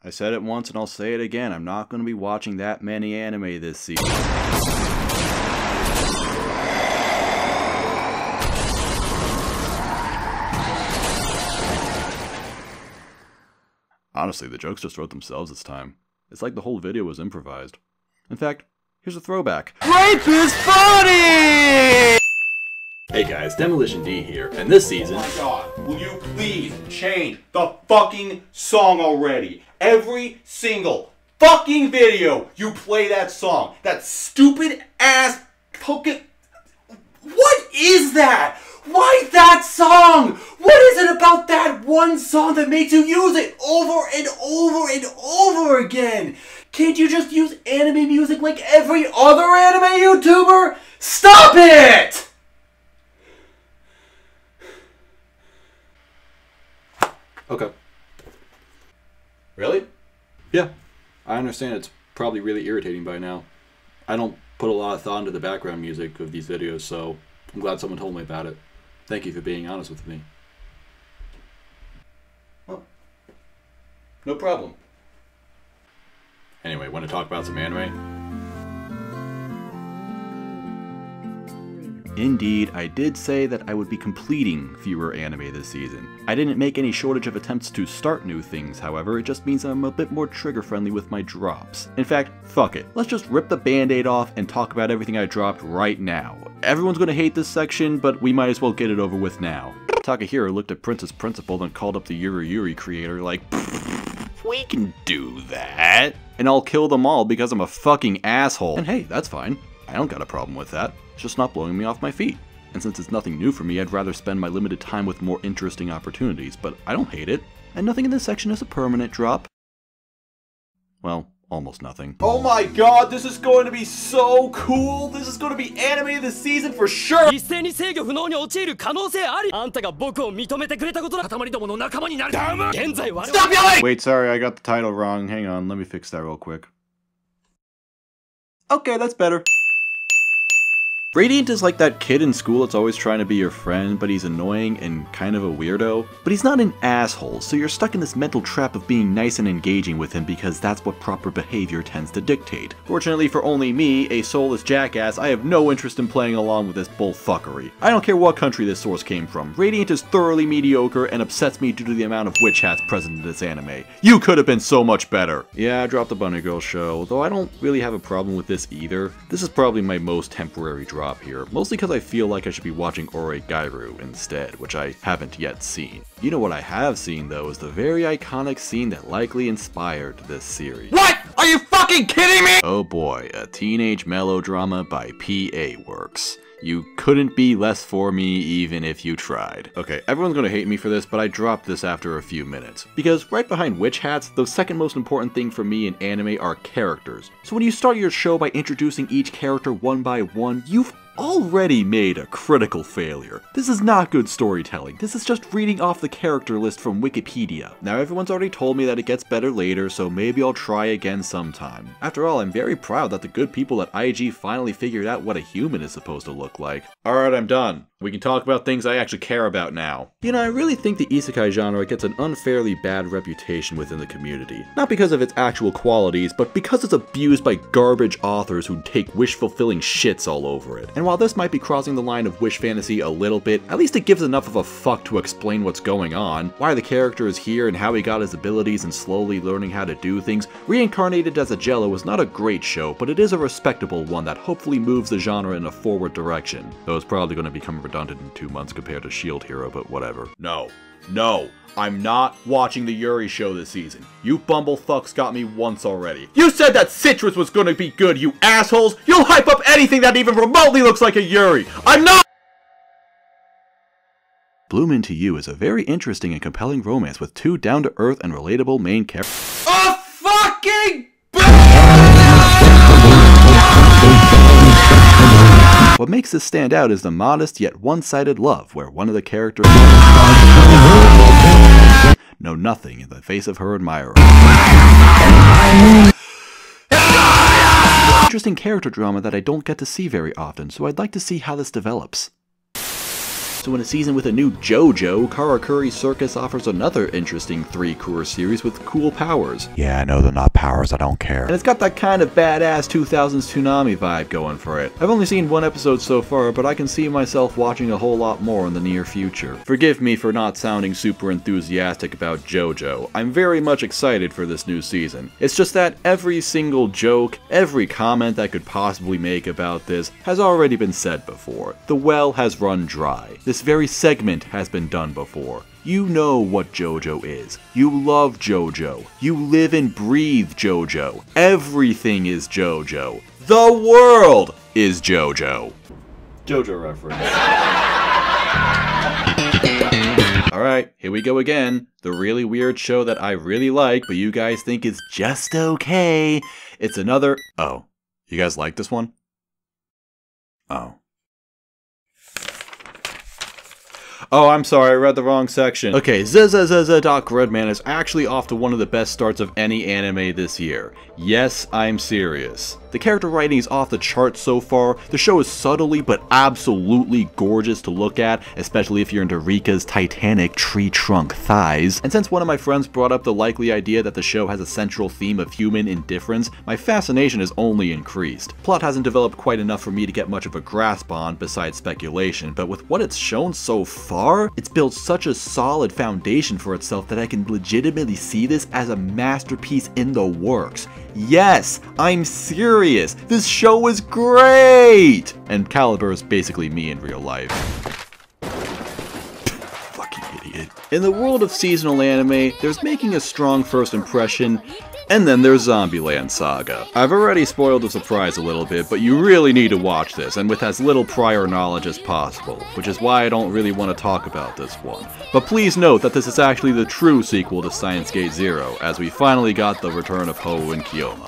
I said it once and I'll say it again, I'm not going to be watching that many anime this season. Honestly, the jokes just wrote themselves this time. It's like the whole video was improvised. In fact, here's a throwback. Rape is funny! Hey guys, Demolition D here, and this season... Oh my god, will you please change the fucking song already? Every single fucking video you play that song. That stupid ass poke... What is that? Why that song? What is it about that one song that makes you use it over and over and over again? Can't you just use anime music like every other anime YouTuber? Stop it! Okay. Really? Yeah. I understand it's probably really irritating by now. I don't put a lot of thought into the background music of these videos, so I'm glad someone told me about it. Thank you for being honest with me. Well, no problem. Anyway, want to talk about some anime? Indeed, I did say that I would be completing fewer anime this season. I didn't make any shortage of attempts to start new things, however, it just means I'm a bit more trigger friendly with my drops. In fact, fuck it. Let's just rip the band-aid off and talk about everything I dropped right now. Everyone's gonna hate this section, but we might as well get it over with now. Takahiro looked at Princess Principal and called up the Yuri Yuri creator like, we can do that. And I'll kill them all because I'm a fucking asshole. And hey, that's fine. I don't got a problem with that. It's just not blowing me off my feet. And since it's nothing new for me, I'd rather spend my limited time with more interesting opportunities, but I don't hate it. And nothing in this section is a permanent drop. Well, almost nothing. Oh my god, this is going to be so cool! This is going to be anime this season for sure! Wait, sorry, I got the title wrong. Hang on, let me fix that real quick. Okay, that's better. Radiant is like that kid in school that's always trying to be your friend, but he's annoying and kind of a weirdo. But he's not an asshole, so you're stuck in this mental trap of being nice and engaging with him because that's what proper behavior tends to dictate. Fortunately for only me, a soulless jackass, I have no interest in playing along with this bullfuckery. I don't care what country this source came from. Radiant is thoroughly mediocre and upsets me due to the amount of witch hats present in this anime. You could have been so much better! Yeah, I dropped the Bunny Girl show, though I don't really have a problem with this either. This is probably my most temporary drop here, mostly because I feel like I should be watching Oregairu instead, which I haven't yet seen. You know what I have seen though is the very iconic scene that likely inspired this series. What? Are you fucking kidding me? Oh boy, a teenage melodrama by PA Works. You couldn't be less for me even if you tried. Okay, everyone's gonna hate me for this, but I dropped this after a few minutes. Because right behind witch hats, the second most important thing for me in anime are characters. So when you start your show by introducing each character one by one, you've already made a critical failure. This is not good storytelling. This is just reading off the character list from Wikipedia. Now everyone's already told me that it gets better later, so maybe I'll try again sometime. After all, I'm very proud that the good people at IG finally figured out what a human is supposed to look like. Alright, I'm done. We can talk about things I actually care about now. You know, I really think the isekai genre gets an unfairly bad reputation within the community. Not because of its actual qualities, but because it's abused by garbage authors who take wish-fulfilling shits all over it. And while this might be crossing the line of wish fantasy a little bit, at least it gives enough of a fuck to explain what's going on, why the character is here and how he got his abilities and slowly learning how to do things. Reincarnated as a Jello is not a great show, but it is a respectable one that hopefully moves the genre in a forward direction. Though it's probably going to become redundant in 2 months compared to Shield Hero, but whatever. No. I'm not watching the Yuri show this season. You bumblefucks got me once already. You said that Citrus was gonna be good, you assholes! You'll hype up anything that even remotely looks like a Yuri! I'm not— Bloom Into You is a very interesting and compelling romance with 2 down-to-earth and relatable main characters. A fucking What makes this stand out is the modest yet one-sided love, where one of the characters know nothing in the face of her admirer. Interesting character drama that I don't get to see very often, so I'd like to see how this develops. So So in a season with a new JoJo, Karakuri Circus offers another interesting 3-cour series with cool powers. Yeah, I know they're not powers, I don't care. And it's got that kind of badass 2000s Toonami vibe going for it. I've only seen one episode so far, but I can see myself watching a whole lot more in the near future. Forgive me for not sounding super enthusiastic about JoJo. I'm very much excited for this new season. It's just that every single joke, every comment I could possibly make about this has already been said before. The well has run dry. This very segment has been done before. You know what JoJo is. You love JoJo. You live and breathe JoJo. Everything is JoJo. The world is JoJo. JoJo reference. Alright, here we go again. The really weird show that I really like, but you guys think is just okay. It's another... Oh, you guys like this one? Oh. Oh, I'm sorry, I read the wrong section. Okay, ssss.gridman is actually off to one of the best starts of any anime this year. Yes, I'm serious. The character writing is off the charts so far. The show is subtly but absolutely gorgeous to look at, especially if you're into Rika's titanic tree trunk thighs. And since one of my friends brought up the likely idea that the show has a central theme of human indifference, my fascination has only increased. Plot hasn't developed quite enough for me to get much of a grasp on, besides speculation, but with what it's shown so far, it's built such a solid foundation for itself that I can legitimately see this as a masterpiece in the works. Yes, I'm serious. This show is great! And Caliber is basically me in real life. Fucking idiot. In the world of seasonal anime, there's making a strong first impression, and then there's Zombieland Saga. I've already spoiled the surprise a little bit, but you really need to watch this, and with as little prior knowledge as possible, which is why I don't really want to talk about this one. But please note that this is actually the true sequel to Science Gate Zero, as we finally got the return of Ho and Kiyoma.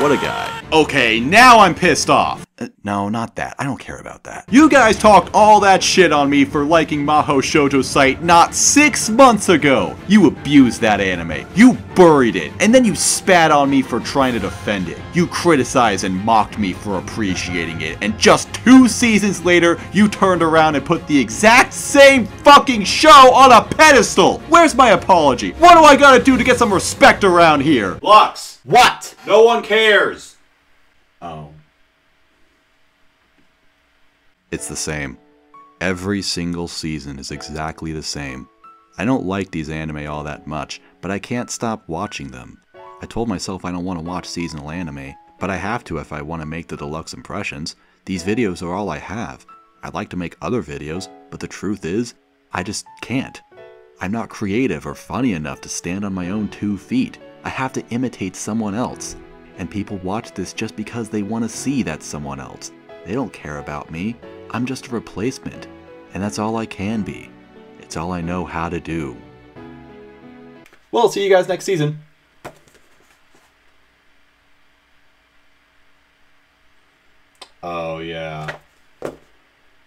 What a guy. Okay, now I'm pissed off! No, not that. I don't care about that. You guys talked all that shit on me for liking Maho Shoujo's site not 6 months ago. You abused that anime. You buried it. And then you spat on me for trying to defend it. You criticized and mocked me for appreciating it. And just 2 seasons later, you turned around and put the exact same fucking show on a pedestal. Where's my apology? What do I gotta do to get some respect around here? Lux! What? No one cares! Oh. It's the same. Every single season is exactly the same. I don't like these anime all that much, but I can't stop watching them. I told myself I don't want to watch seasonal anime, but I have to if I want to make the deluxe impressions. These videos are all I have. I'd like to make other videos, but the truth is, I just can't. I'm not creative or funny enough to stand on my own 2 feet. I have to imitate someone else. And people watch this just because they want to see that someone else. They don't care about me. I'm just a replacement, and that's all I can be. It's all I know how to do. Well, see you guys next season. Oh, yeah.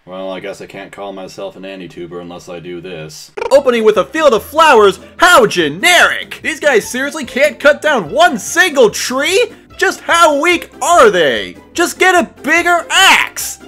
Well, I guess I can't call myself an Anituber unless I do this. Opening with a field of flowers? How generic! These guys seriously can't cut down one single tree? Just how weak are they? Just get a bigger axe!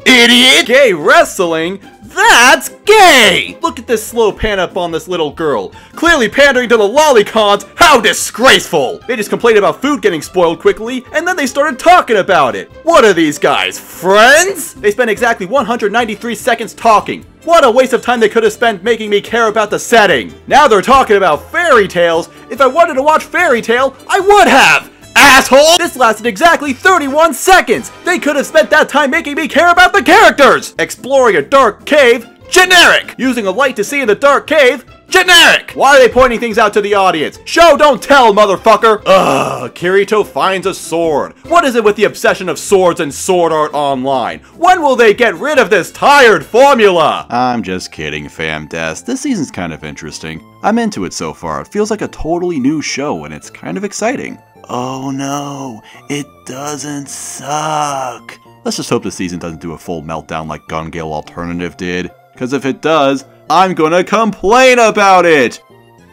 Idiot! Gay wrestling? That's gay! Look at this slow pan up on this little girl. Clearly pandering to the lolicons. How disgraceful! They just complained about food getting spoiled quickly, and then they started talking about it. What are these guys, friends? They spent exactly 193 seconds talking. What a waste of time they could have spent making me care about the setting. Now they're talking about fairy tales. If I wanted to watch Fairy Tale, I would have! Asshole! This lasted exactly 31 seconds! They could have spent that time making me care about the characters! Exploring a dark cave? Generic! Using a light to see in the dark cave? Generic! Why are they pointing things out to the audience? Show, don't tell, motherfucker! Ugh, Kirito finds a sword. What is it with the obsession of swords and sword art online? When will they get rid of this tired formula? I'm just kidding, FamDes. This season's kind of interesting. I'm into it so far. It feels like a totally new show, and it's kind of exciting. Oh no, it doesn't suck. Let's just hope the season doesn't do a full meltdown like Gun Gale Alternative did, because if it does, I'm gonna complain about it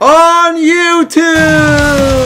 on YouTube!